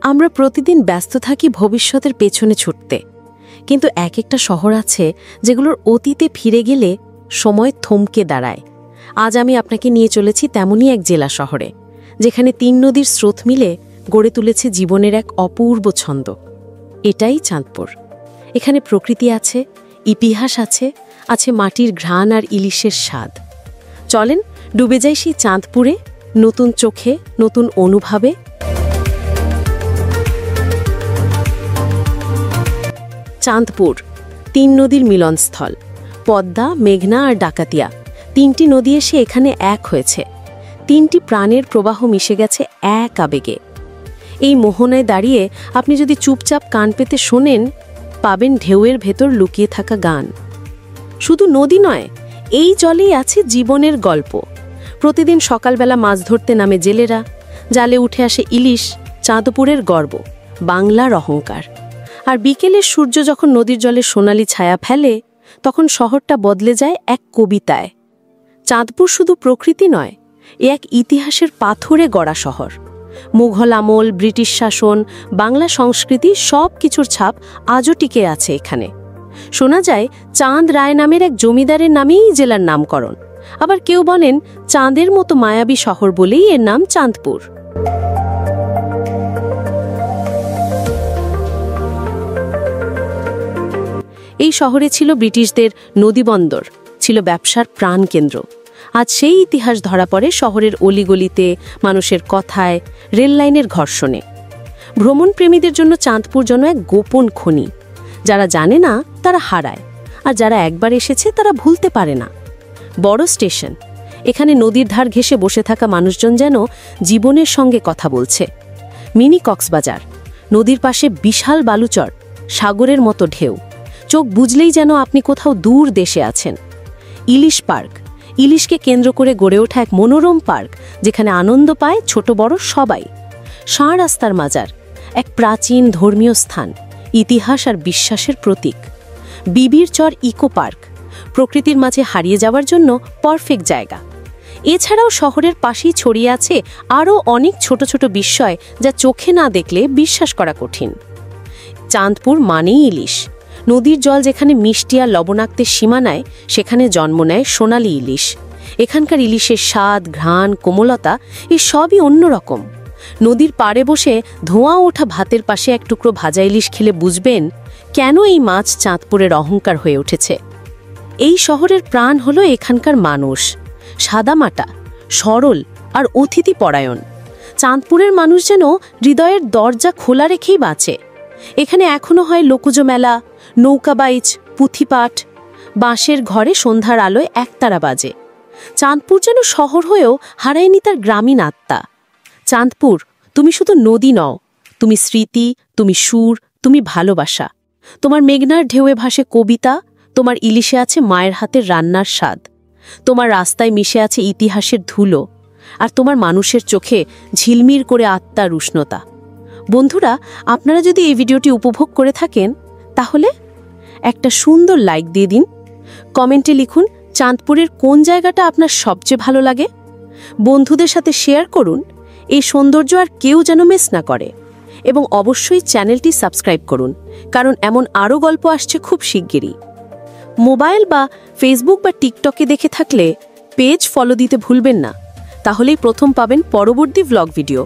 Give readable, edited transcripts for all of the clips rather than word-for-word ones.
আমরা প্রতিদিন ব্যস্ত থাকি ভবিষ্যতের পেছনে ছুটতে, কিন্তু এক একটা শহর আছে যেগুলোর অতীতে ফিরে গেলে সময় থমকে দাঁড়ায়। আজ আমি আপনাকে নিয়ে চলেছি তেমনই এক জেলা শহরে, যেখানে ৩ নদীর স্রোত মিলে গড়ে তুলেছে জীবনের এক অপূর্ব ছন্দ। এটাই চাঁদপুর। এখানে প্রকৃতি আছে, ইতিহাস আছে, আছে মাটির ঘ্রাণ আর ইলিশের স্বাদ। চলেন ডুবে যাই সেই চাঁদপুরে, নতুন চোখে, নতুন অনুভবে। চাঁদপুর ৩ নদীর মিলনস্থল। পদ্মা, মেঘনা আর ডাকাতিয়া, ৩টি নদী এসে এখানে এক হয়েছে। ৩টি প্রাণের প্রবাহ মিশে গেছে এক আবেগে। এই মোহনায় দাঁড়িয়ে আপনি যদি চুপচাপ কান পেতে শোনেন, পাবেন ঢেউয়ের ভেতর লুকিয়ে থাকা গান। শুধু নদী নয়, এই জলেই আছে জীবনের গল্প। প্রতিদিন সকালবেলা মাছ ধরতে নামে জেলেরা, জালে উঠে আসে ইলিশ, চাঁদপুরের গর্ব, বাংলার অহংকার। আর বিকেলের সূর্য যখন নদীর জলে সোনালি ছায়া ফেলে, তখন শহরটা বদলে যায় এক কবিতায়। চাঁদপুর শুধু প্রকৃতি নয়, এ এক ইতিহাসের পাথরে গড়া শহর। মুঘল আমল, ব্রিটিশ শাসন, বাংলা সংস্কৃতি সব কিছুর ছাপ আজও টিকে আছে এখানে। শোনা যায় চাঁদ রায় নামের এক জমিদারের নামেই জেলার নামকরণ। আবার কেউ বলেন চাঁদের মতো মায়াবী শহর বলেই এর নাম চাঁদপুর। এই শহরে ছিল ব্রিটিশদের নদীবন্দর, ছিল ব্যবসার প্রাণকেন্দ্র। আজ সেই ইতিহাস ধরা পড়ে শহরের অলিগলিতে, মানুষের কথায়, রেললাইনের ঘর্ষণে। ভ্রমণপ্রেমীদের জন্য চাঁদপুর যেন এক গোপন খনি। যারা জানে না তারা হারায়, আর যারা একবার এসেছে তারা ভুলতে পারে না। বড় স্টেশন, এখানে নদীর ধার ঘেঁষে বসে থাকা মানুষজন যেন জীবনের সঙ্গে কথা বলছে। মিনি কক্সবাজার, নদীর পাশে বিশাল বালুচর, সাগরের মতো ঢেউ, চোখ বুঝলেই যেন আপনি কোথাও দূর দেশে আছেন। ইলিশ পার্ক, ইলিশকে কেন্দ্র করে গড়ে ওঠা এক মনোরম পার্ক, যেখানে আনন্দ পায় ছোট বড় সবাই। ষাঁ রাস্তার মাজার, এক প্রাচীন ধর্মীয় স্থান, ইতিহাস আর বিশ্বাসের প্রতীক। বিবির চর ইকো পার্ক, প্রকৃতির মাঝে হারিয়ে যাওয়ার জন্য পারফেক্ট জায়গা। এছাড়াও শহরের পাশেই ছড়িয়ে আছে আরও অনেক ছোট ছোট বিস্ময়, যা চোখে না দেখলে বিশ্বাস করা কঠিন। চাঁদপুর মানেই ইলিশ। নদীর জল যেখানে মিষ্টি আর লবণাক্তের সীমানায়, সেখানে জন্ম নেয় সোনালি ইলিশ। এখানকার ইলিশের স্বাদ, ঘ্রাণ, কোমলতা, এই সবই অন্যরকম। নদীর পাড়ে বসে ধোঁয়া ওঠা ভাতের পাশে এক টুকরো ভাজা ইলিশ খেলে বুঝবেন কেন এই মাছ চাঁদপুরের অহংকার হয়ে উঠেছে। এই শহরের প্রাণ হলো এখানকার মানুষ, সাদামাটা, সরল আর অতিথিপরায়ণ। চাঁদপুরের মানুষ যেন হৃদয়ের দরজা খোলা রেখেই বাঁচে। এখানে এখনো হয় লোকজ মেলা, নৌকাবাইচ, পুঁথিপাঠ, বাঁশের ঘরে সন্ধ্যার আলোয় একতারা বাজে। চাঁদপুর যেন শহর হয়েও হারায়নি তার গ্রামীণ আত্মা। চাঁদপুর, তুমি শুধু নদী নও, তুমি স্মৃতি, তুমি সুর, তুমি ভালোবাসা। তোমার মেঘনার ঢেউয়ে ভাসে কবিতা, তোমার ইলিশে আছে মায়ের হাতের রান্নার স্বাদ, তোমার রাস্তায় মিশে আছে ইতিহাসের ধুলো, আর তোমার মানুষের চোখে ঝিলমিল করে আত্মার উষ্ণতা। বন্ধুরা, আপনারা যদি এই ভিডিওটি উপভোগ করে থাকেন, তাহলে একটা সুন্দর লাইক দিয়ে দিন। কমেন্টে লিখুন চাঁদপুরের কোন জায়গাটা আপনার সবচেয়ে ভালো লাগে। বন্ধুদের সাথে শেয়ার করুন, এই সৌন্দর্য আর কেউ যেন মিস না করে। এবং অবশ্যই চ্যানেলটি সাবস্ক্রাইব করুন, কারণ এমন আরও গল্প আসছে খুব শিগগিরই। মোবাইল বা ফেসবুক বা টিকটকে দেখে থাকলে পেজ ফলো দিতে ভুলবেন না, তাহলেই প্রথম পাবেন পরবর্তী ভ্লগ ভিডিও।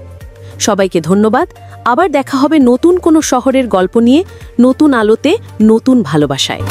সবাইকে ধন্যবাদ। আবার দেখা হবে নতুন কোনো শহরের গল্প নিয়ে, নতুন আলোতে, নতুন ভালোবাসায়।